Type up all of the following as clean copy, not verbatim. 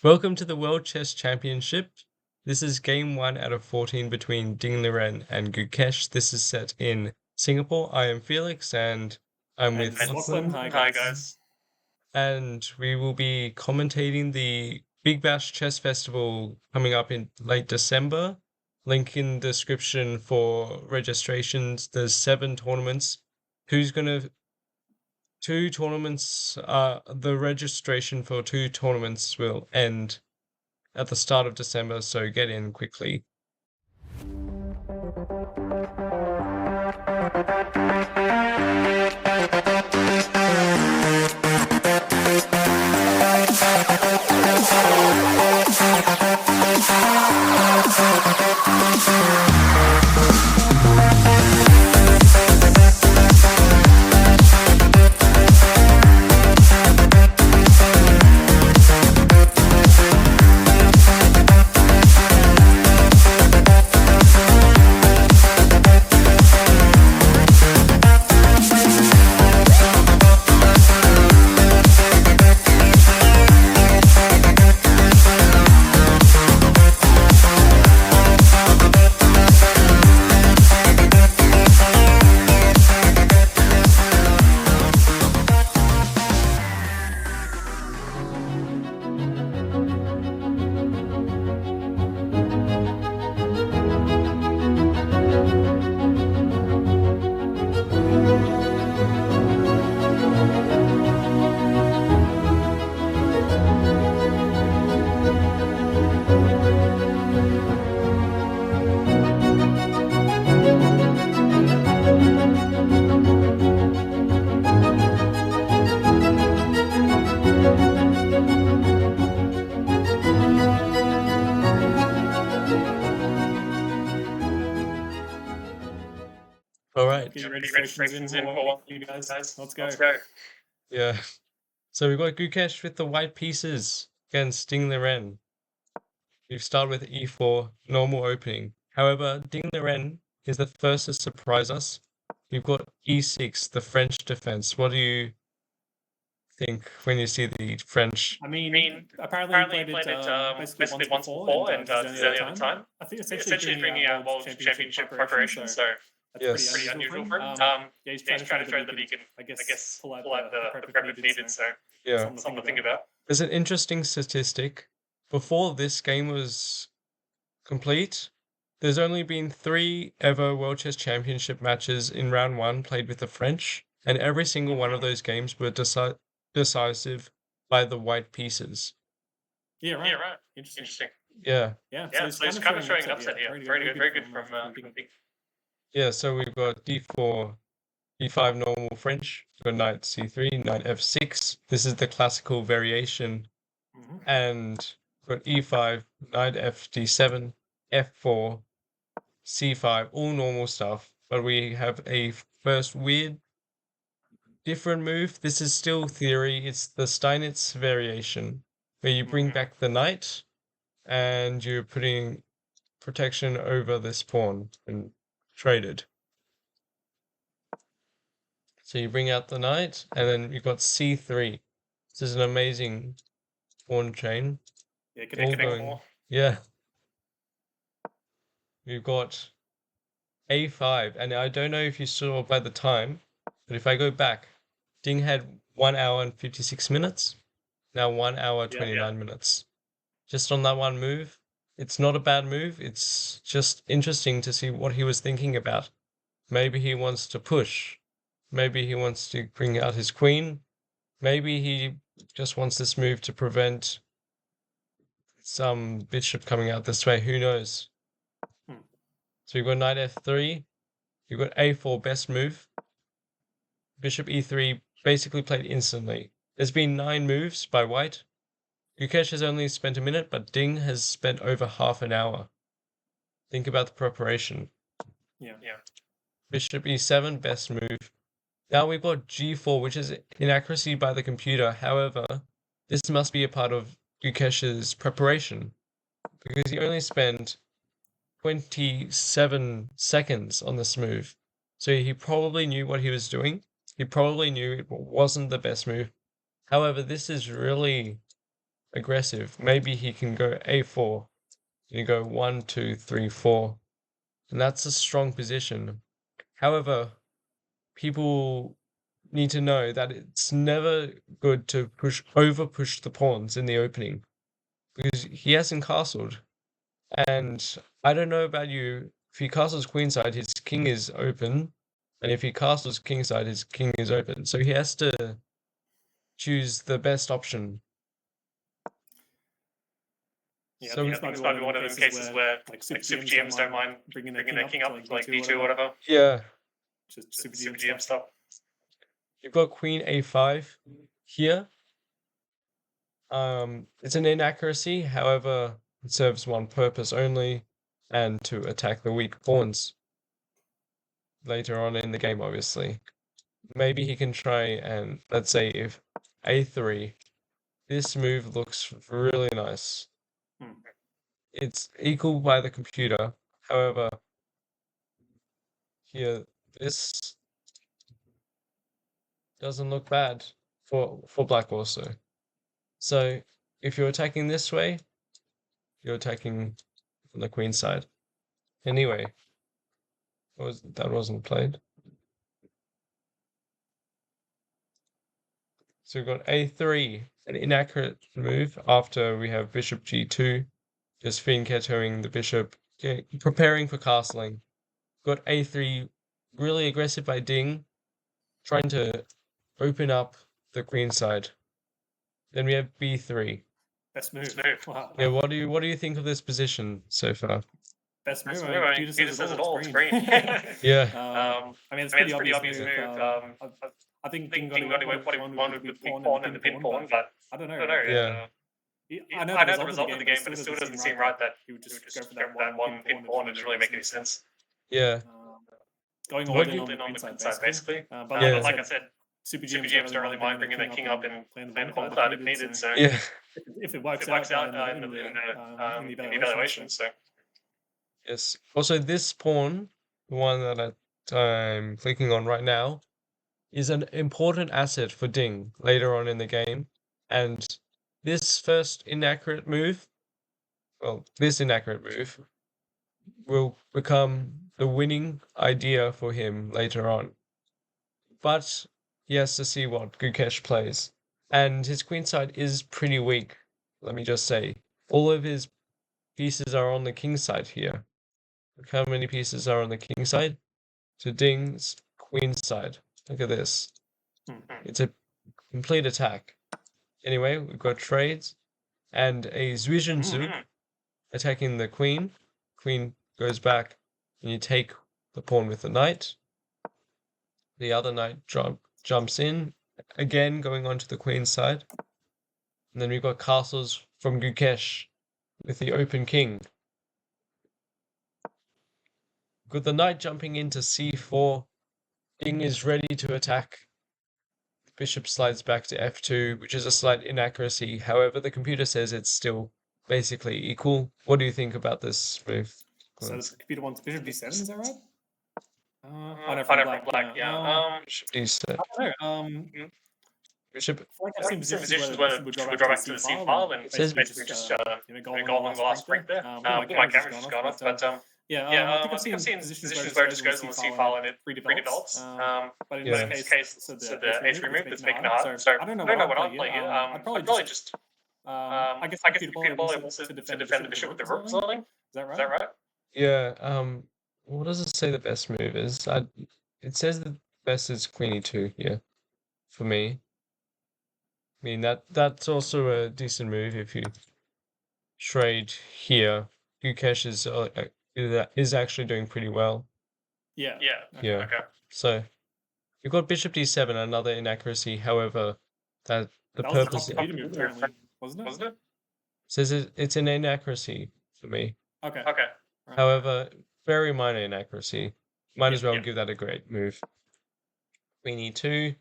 Welcome to the World Chess Championship. This is game 1 out of 14 between Ding Liren and Gukesh. This is set in Singapore. I am Felix and I'm with Lachlan. Hi guys. And we will be commentating the Big Bash Chess Festival coming up in late December. Link in the description for registrations. There's 7 tournaments. Two tournaments, the registration for 2 tournaments will end at the start of December, so get in quickly. All right. Get your registrations in for you guys. Let's go. Yeah. So we've got Gukesh with the white pieces against Ding Liren. We've started with e4, normal opening. However, Ding Liren is the first to surprise us. We've got e6, the French defense. What do you think when you see the French? I mean, apparently you played it basically once before, and this is the only other time. I think essentially bringing out World Championship preparation, so that's pretty unusual for him. Yeah, he's trying to show that he can, I guess, pull out the prep if needed, so yeah, something to think about. There's an interesting statistic. Before this game was complete, there's only been 3 ever World Chess Championship matches in round 1 played with the French, and every single one of those games were decisive by the white pieces. Yeah, right. Interesting. Yeah. So he's kind of showing an upset here. Very good from Big. Yeah, so we've got d4, e5 normal French, we've got knight c3, knight f6. This is the classical variation. And we've got e5, knight f d7, f4, c5, all normal stuff. But we have a first weird, different move. This is still theory. It's the Steinitz variation, where you bring back the knight, and you're putting protection over this pawn and traded. So you bring out the knight, and then you've got c3. This is an amazing pawn chain. Yeah, connecting more. Yeah. We've got a5, and I don't know if you saw by the time, but if I go back, Ding had 1 hour and 56 minutes. Now 1 hour 29 minutes. Just on that one move. It's not a bad move. It's just interesting to see what he was thinking about. Maybe he wants to push. Maybe he wants to bring out his queen. Maybe he just wants this move to prevent some bishop coming out this way. Who knows? So you've got knight f3. You've got a4, best move. Bishop e3, basically played instantly. There's been 9 moves by white. Gukesh has only spent a minute, but Ding has spent over half an hour. Think about the preparation. Yeah. Bishop e7, best move. Now we've got g4, which is inaccuracy by the computer. However, this must be a part of Gukesh's preparation, because he only spent 27 seconds on this move. So he probably knew what he was doing. He probably knew it wasn't the best move. However, this is really aggressive. Maybe he can go a4. You go 1, 2, 3, 4. And that's a strong position. However, people need to know that it's never good to over push the pawns in the opening because he hasn't castled. And I don't know about you, if he castles queenside, his king is open, and if he castles kingside, his king is open. So he has to choose the best option. Yeah, so this might be one of them cases where like super GMs don't mind bringing their king up to like b2 or whatever. Yeah. Just super GM stuff. You've got queen a5 here. It's an inaccuracy, however, it serves one purpose only, and to attack the weak pawns later on in the game, obviously. Maybe he can try and, let's say, if a3, this move looks really nice. It's equal by the computer, however, here, this doesn't look bad for black also. So, if you're attacking this way, you're attacking from the queen side. Anyway, that wasn't played. So we've got a3, an inaccurate move after we have bishop g2, just fianchettoing the bishop, preparing for castling. Got a3, really aggressive by Ding, trying to open up the queen side. Then we have b3. Best move. Wow. Yeah, what do you think of this position so far? Best move. I mean, Peter says it all. It's green. Yeah. I mean, it's pretty obvious move. I think Ding got away with what he wanted with the pawn and the pin pawn, but I don't know. Yeah. I know the result of the game, but it still doesn't seem right that he would just go for that one pin pawn. It doesn't really make any sense. Yeah. Going all in on the queen side, basically. But like I said, super GMs don't really mind bringing their king up and playing the pawn card if needed. So yeah. If it works out in the evaluation, so. Yes. Also, this pawn, the one that I'm clicking on right now, is an important asset for Ding later on in the game. And this first inaccurate move, this inaccurate move, will become the winning idea for him later on. But he has to see what Gukesh plays. And his queenside is pretty weak, let me just say. All of his pieces are on the king side here. Look how many pieces are on the king side to Ding's queen side. Look at this. It's a complete attack. Anyway, we've got trades and a Zhuizhenzu attacking the queen. Queen goes back and you take the pawn with the knight. The other knight jumps in, again going onto the queen side. And then we've got castles from Gukesh with the open king. With the knight jumping into c4, Ding is ready to attack. Bishop slides back to f2, which is a slight inaccuracy. However, the computer says it's still basically equal. What do you think about this move? So the computer wants bishop d7, is that right? I know from black, yeah. Bishop d7. I don't know. Bishop. I've seen positions where we draw back to the c file and it says basically just go along the last break there. My camera's just gone off, but I think I've seen positions where it just goes on the C file and it redevelops. But in this case, so the A3 move that's making it hard. So I don't know what I'd play here. I'd probably just, I guess the computer probably wants to defend the bishop with the rook or something. Is that right? Yeah. What does it say the best move is? It says the best is queen e2 here for me. I mean that's also a decent move if you trade here. Gukesh is actually doing pretty well. Yeah. Okay. So you've got bishop d7, another inaccuracy. However, that the purpose wasn't it? Says it's an inaccuracy for me. Okay. However, very minor inaccuracy. Might as well give that a great move. Queen e2.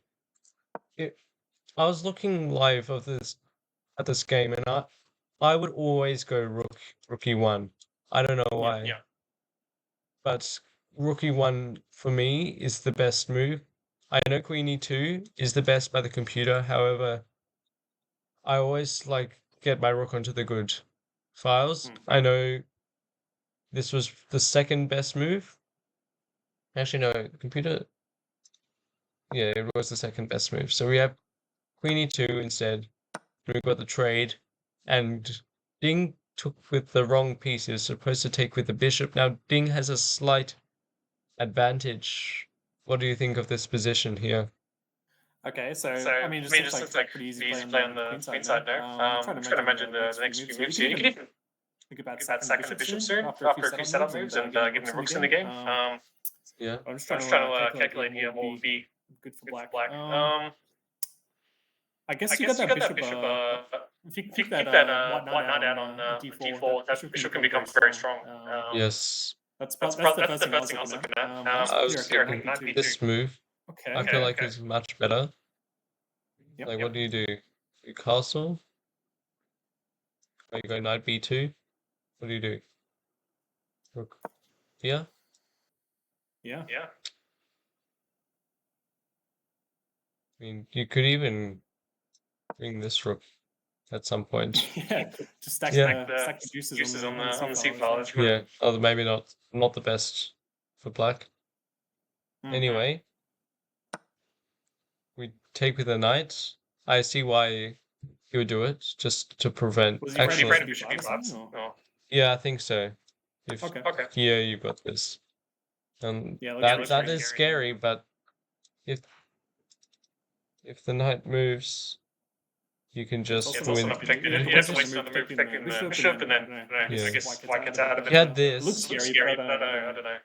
I was looking live at this game, and I would always go rook e1. I don't know why. Yeah. But rook e1 for me is the best move. I know queen e2 is the best by the computer. However, I always like get my rook onto the good files. I know this was the second best move. Actually, no, the computer. Yeah, it was the second best move. So we have queen e2 instead. We've got the trade, and Ding took with the wrong piece. He was supposed to take with the bishop. Now Ding has a slight advantage. What do you think of this position here? Okay, so I mean, it just looks like pretty easy play on the queen side there. I'm trying to imagine the next few moves. So you can even think about sacking the bishop soon after a few setup moves and getting the rooks in the game. Yeah, I'm just trying to calculate here what would be good for black. I guess you got that bishop. If you keep that white knight out on d4, that bishop can become very strong. yes. That's the first thing I was looking at. I was thinking this move. Okay. I feel like is much better. Yep, Like, what do? You castle? Or you go knight b2? What do you do? Rook here? Yeah. I mean, you could even bring this rook at some point. Yeah, just stack the juices on the C file. Yeah, although maybe not the best for black. Anyway, we take with a knight. I see why he would do it, just to prevent. Was he afraid of bishop e5? Yeah, I think so. If here you've got this, and that is scary. But if the knight moves, you can just win. You have to waste another move protecting the bishop, and then I guess white gets out of it. He had this. Looks scary, but I don't know.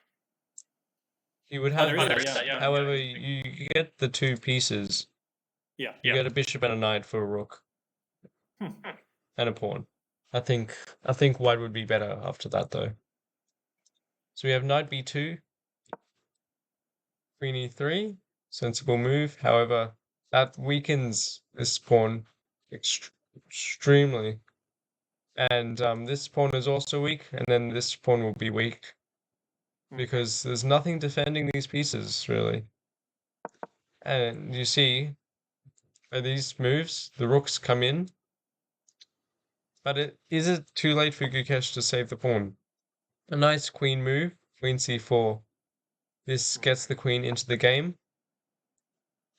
You would have this. However, you get the two pieces. Yeah. You get a bishop and a knight for a rook. And a pawn. I think white would be better after that though. So we have knight b2, queen e3, sensible move. However, that weakens this pawn extremely. And this pawn is also weak, and then this pawn will be weak. Because there's nothing defending these pieces, really. And you see, by these moves, the rooks come in. But is it too late for Gukesh to save the pawn? A nice queen move, queen c4. This gets the queen into the game.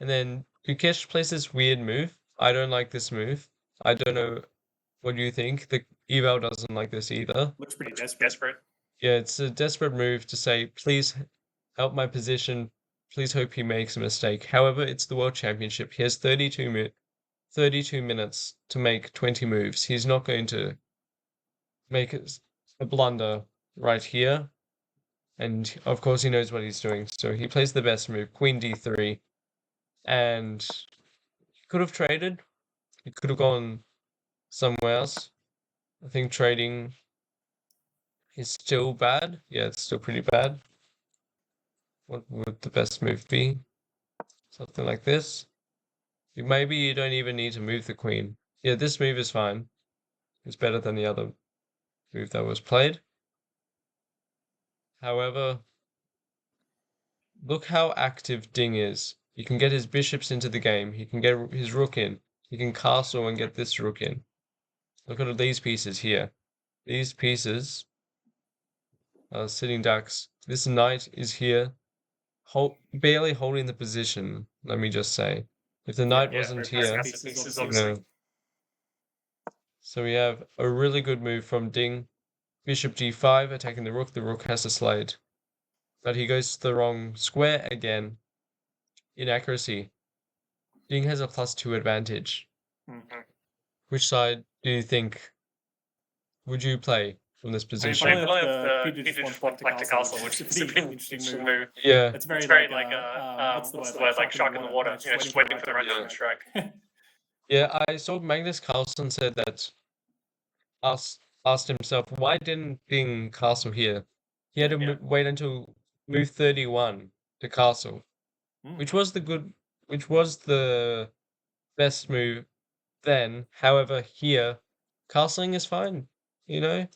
And then Gukesh plays this weird move. I don't like this move. I don't know what you think. The eval doesn't like this either. Looks pretty desperate. Yeah, it's a desperate move to say, please help my position. Please hope he makes a mistake. However, it's the World Championship. He has 32 minutes to make 20 moves. He's not going to make a blunder right here. And of course, he knows what he's doing. So he plays the best move, queen d3. And he could have traded. He could have gone somewhere else. I think trading is still bad. Yeah, it's still pretty bad. What would the best move be? Something like this. Maybe you don't even need to move the queen. Yeah, this move is fine. It's better than the other move that was played. However, look how active Ding is. He can get his bishops into the game. He can get his rook in. He can castle and get this rook in. Look at these pieces here. These pieces are sitting ducks. This knight is here, barely holding the position, let me just say. If the knight wasn't here, So we have a really good move from Ding. Bishop g5, attacking the rook. The rook has to slide. But he goes to the wrong square again. Inaccuracy. Ding has a +2 advantage. Which side do you think would you play from this position? I probably have the just want to castle, which is a pretty interesting move. Yeah. It's very like what's the word? Like shark in the water. You know, just waiting for the right time to strike. Yeah, I saw Magnus Carlsen said that. Asked himself, why didn't Ding castle here? He had to wait until move 31 to castle, which was the best move then. However, here, castling is fine. You know,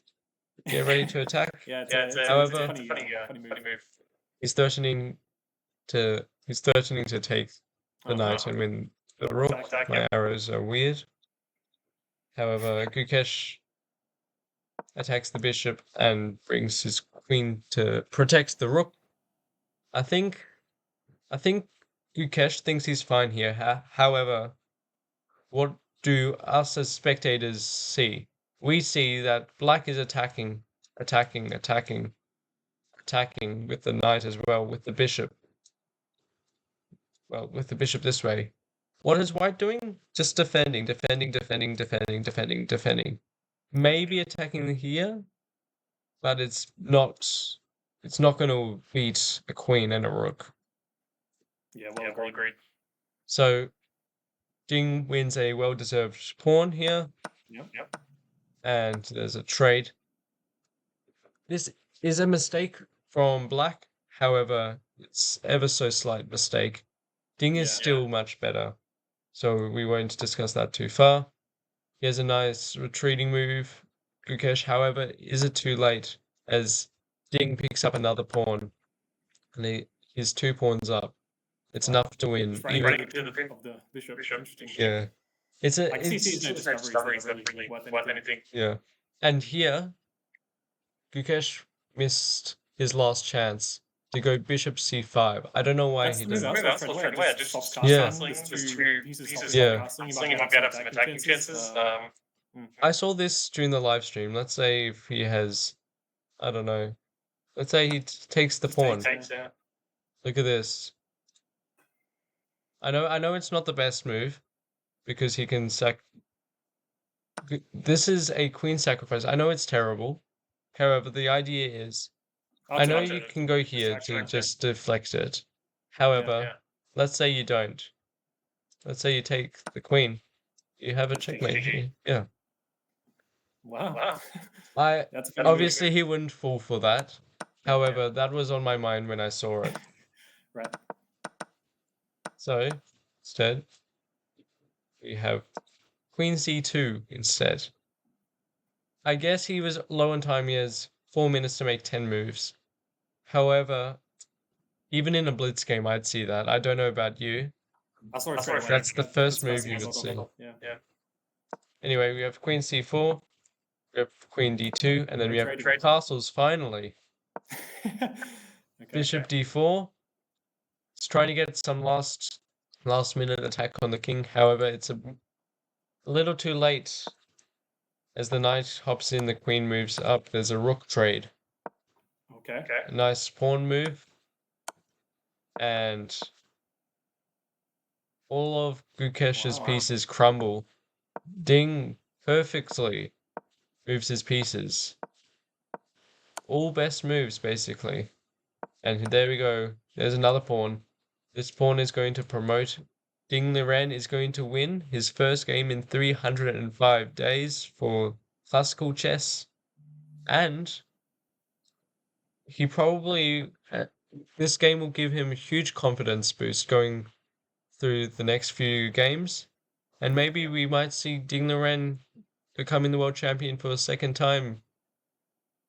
get ready to attack. However, it's a funny move. He's threatening to take the knight and win the rook. My arrows are weird. However, Gukesh attacks the bishop and brings his queen to protect the rook. I think Gukesh thinks he's fine here. However, what do us as spectators see? We see that black is attacking with the knight as well, with the bishop. Well, with the bishop this way. What is white doing? Just defending. Maybe attacking here, but it's not going to beat a queen and a rook. Yeah, well agreed. So Ding wins a well-deserved pawn here. Yep. And there's a trade. This is a mistake from black. However, it's ever so slight mistake. Ding is still much better, so we won't discuss that too far. Here's a nice retreating move. Gukesh, however, is it too late as Ding picks up another pawn and he's 2 pawns up. It's enough to win. Running into the bishop. Interesting. Yeah. It's a I can see no discoveries that really worth anything. Yeah. And here Gukesh missed his last chance to go bishop c5. I don't know why he didn't. That's straight away. Just castling. There's 2 pieces. Yeah. Castling, you might be able to have some attacking chances. I saw this during the live stream. Let's say if he has, I don't know. Let's say he takes the pawn. Look at this. I know it's not the best move because he can This is a queen sacrifice. I know it's terrible. However, the idea is, I know you can go here to just deflect it. However, let's say you don't. Let's say you take the queen. You have a checkmate here. Yeah. Wow. Obviously he wouldn't fall for that. However, that was on my mind when I saw it. Right. So, instead, we have queen c2 instead. I guess he was low on time. He has 4 minutes to make 10 moves. However, even in a blitz game, I'd see that. I don't know about you. That's the first move you would see. Yeah. Anyway, we have queen c4, we have queen d2, and then we have castles finally. Bishop d4. It's trying to get some last minute attack on the king. However, it's a little too late. As the knight hops in, the queen moves up. There's a rook trade. Okay. A nice pawn move. And all of Gukesh's pieces crumble. Ding perfectly moves his pieces. All best moves, basically. And there we go. There's another pawn. This pawn is going to promote. Ding Liren is going to win his first game in 305 days for classical chess. And he probably... this game will give him a huge confidence boost going through the next few games. And maybe we might see Ding Liren becoming the world champion for a second time.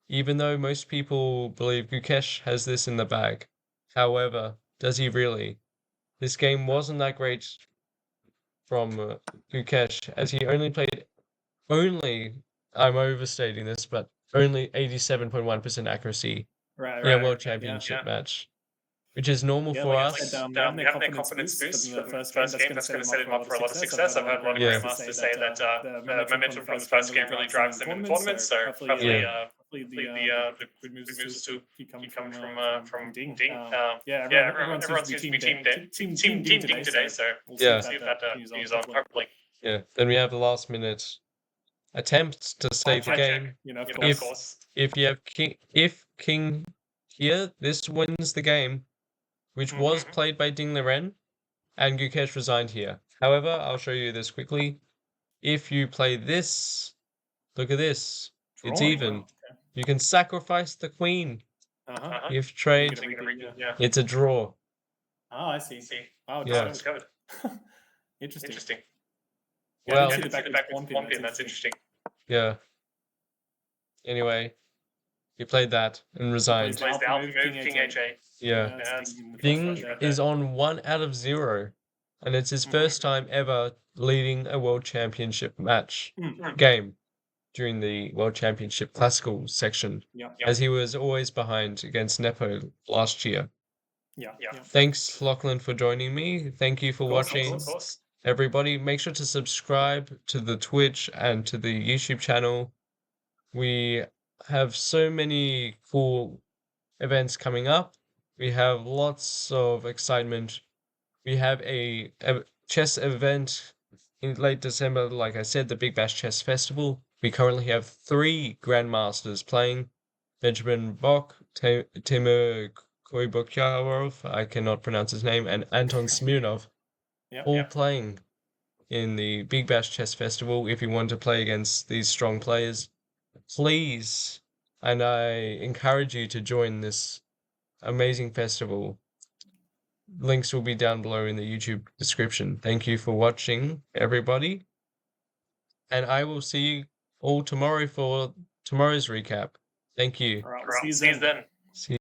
Even though most people believe Gukesh has this in the bag. However, does he really? This game wasn't that great from Gukesh, as he only played I'm overstating this, but only 87.1% accuracy in a world championship match. Which is normal for us. You have their confidence boost for the first game. That's going to set him up for a lot of success. I've heard a lot of grandmasters say that the momentum from the first game really drives them in the tournament. So hopefully the good news is to keep coming from Ding. Everyone seems to be team Ding today. So we'll see if that continues on. Hopefully. Yeah. Then we have the last minute attempt to save the game. Of course. If you have king here, this wins the game. Which was played by Ding Liren, and Gukesh resigned here. However, I'll show you this quickly. If you play this, look at this. It's even. You can sacrifice the queen. If trade, it's a draw. Oh, I see. Wow, yeah. Interesting. Well, I didn't see the back with one pin. That's interesting. Yeah. Anyway, he played that and resigned. He plays the alpha move, King H8. Yeah. Ding is on 1 out of 0. and it's his first time ever leading a World Championship match Mm. game during the World Championship Classical section, as he was always behind against Nepo last year. Thanks, Lachlan, for joining me. Thank you for watching. Everybody, make sure to subscribe to the Twitch and to the YouTube channel. We have so many cool events coming up. We have lots of excitement. We have a chess event in late December, like I said, the Big Bash Chess Festival. We currently have 3 grandmasters playing. Benjamin Bok, Timur Koibukyarov, I cannot pronounce his name, and Anton Smirnov, all playing in the Big Bash Chess Festival. If you want to play against these strong players, please, and I encourage you to join this amazing festival. Links will be down below in the YouTube description. Thank you for watching, everybody. And I will see you all tomorrow for tomorrow's recap. Thank you. All right, we'll see you then. See you.